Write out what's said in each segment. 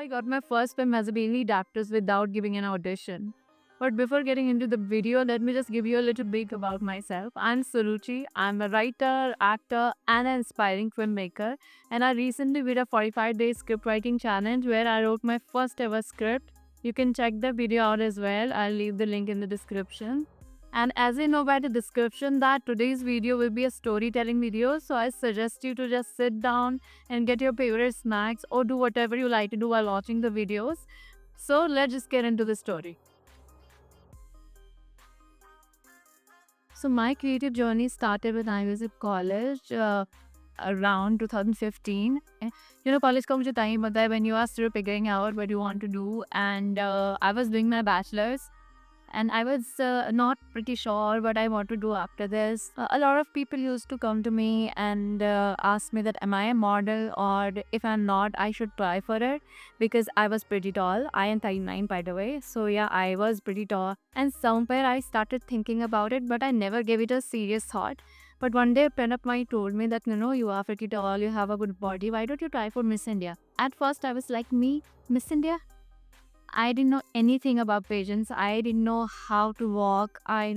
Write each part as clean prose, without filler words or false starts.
got my first film as a lead actress without giving an audition. But before getting into the video, let me just give you a little bit about myself. I'm Suruchi. I'm a writer, actor, and an inspiring filmmaker. And I recently did a 45-day script writing challenge where I wrote my first ever script. You can check the video out as well. I'll leave the link in the description. And as you know by the description that today's video will be a storytelling video, so I suggest you to just sit down and get your favorite snacks or do whatever you like to do while watching the videos. So let's just get into the story. So my creative journey started when I was in college around 2015. College का मुझे time पता है when you are still figuring out what you want to do, and I was doing my bachelor's. And I was not pretty sure what I want to do after this. A lot of people used to come to me and ask me that am I a model, or if I'm not, I should try for it because I was pretty tall. I am 39 by the way. So yeah, I was pretty tall. And somewhere I started thinking about it, but I never gave it a serious thought. But one day a friend of mine told me that, you are pretty tall, you have a good body. Why don't you try for Miss India? At first I was like, me, Miss India? I didn't know anything about pageants. I didn't know how to walk. I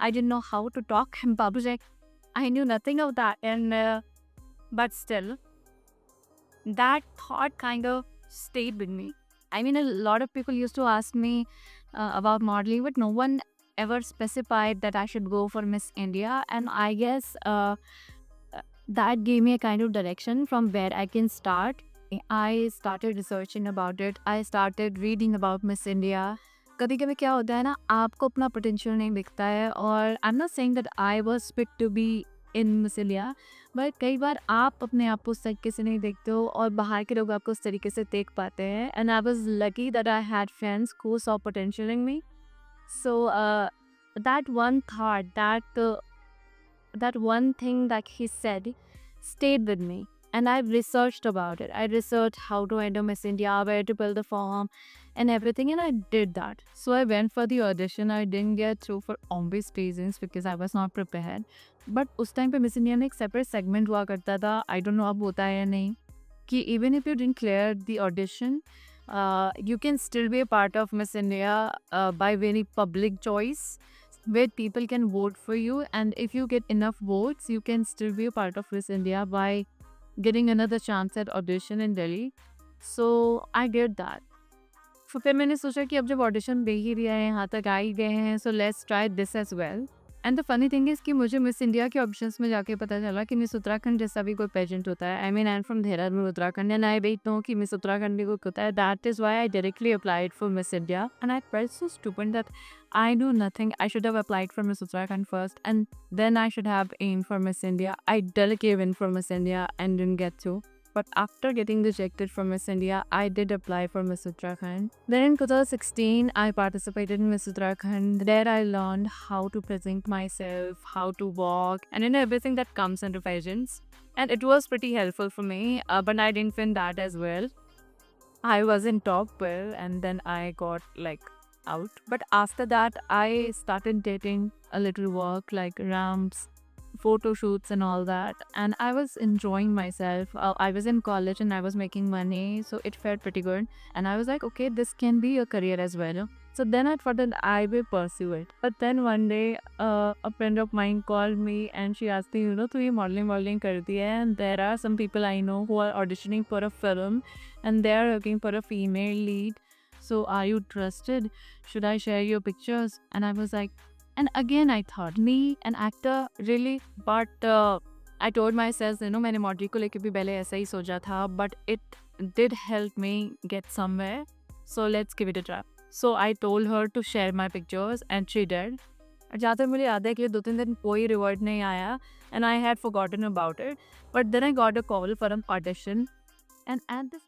didn't know how to talk in public. I knew nothing of that. And but still, that thought kind of stayed with me. I mean, a lot of people used to ask me about modeling, but no one ever specified that I should go for Miss India. And I guess that gave me a kind of direction from where I can start. I started researching about it. I started reading about Miss India. कभी कभी क्या होता है ना, आपको अपना potential नहीं दिखता है, और I am not saying that I was fit to be in Miss India, but कई बार आप अपने आप को उस तरीके से नहीं देखते हो और बाहर के लोग आपको उस तरीके से देख पाते हैं. And I was lucky that I had friends who saw potential in me. So that one thought, that one thing that he said stayed with me. And I've researched about it. I researched how to enter Miss India, where to fill the form and everything, and I did that. So I went for the audition. I didn't get through for obvious reasons because I was not prepared. But उस time पे Miss India में एक separate segment हुआ करता था. I don't know अब होता है या नहीं, कि even if you didn't clear the audition, you can still be a part of Miss India by very public choice, where people can vote for you, and if you get enough votes, you can still be a part of Miss India by getting another chance at audition in Delhi. So I did that. फिर मैंने सोचा कि अब जब audition दे ही दिया है, यहाँ तक आ ही गए हैं, so let's try this as well. And the funny thing is कि मुझे मिस इंडिया के ऑप्शंस में जाके पता चला कि मिस उत्तराखंड जैसा भी कोई पेजेंट होता है. I mean I am from Dehradun, Uttarakhand, and I wait no कि मिस उत्तराखंड भी कोई होता है. That is why I directly applied for Miss India, and I felt so stupid that I knew nothing. I should have applied for Miss Uttarakhand first, and then I should have aimed for Miss India. I directly gave in for Miss India and didn't get to. But after getting rejected from Miss India, I did apply for Miss Uttarakhand. Then in 2016, I participated in Miss Uttarakhand. There I learned how to present myself, how to walk, and everything that comes under pageants. And it was pretty helpful for me, but I didn't win that as well. I was in top 12, and then I got out. But after that, I started dating a little work like ramps, photo shoots and all that, and I was enjoying myself. I was in college and I was making money, so it felt pretty good, and I was like, okay, this can be a career as well. So then I thought that I will pursue it. But then one day a friend of mine called me and she asked me, तू ये modeling करती है, and there are some people I know who are auditioning for a film and they are looking for a female lead. So are you interested? Should I share your pictures? And I was like, and again I thought, me, an actor, really? But I told myself, मैंने model को लेके भी पहले ऐसा ही सोचा था, but it did help me get somewhere. So let's give it a try. So I told her to share my pictures and she did. जहाँ तक मुझे याद है कि 2-3 दिन कोई रिवॉर्ड नहीं आया, and I had forgotten about it. But then I got a call for an audition, and at this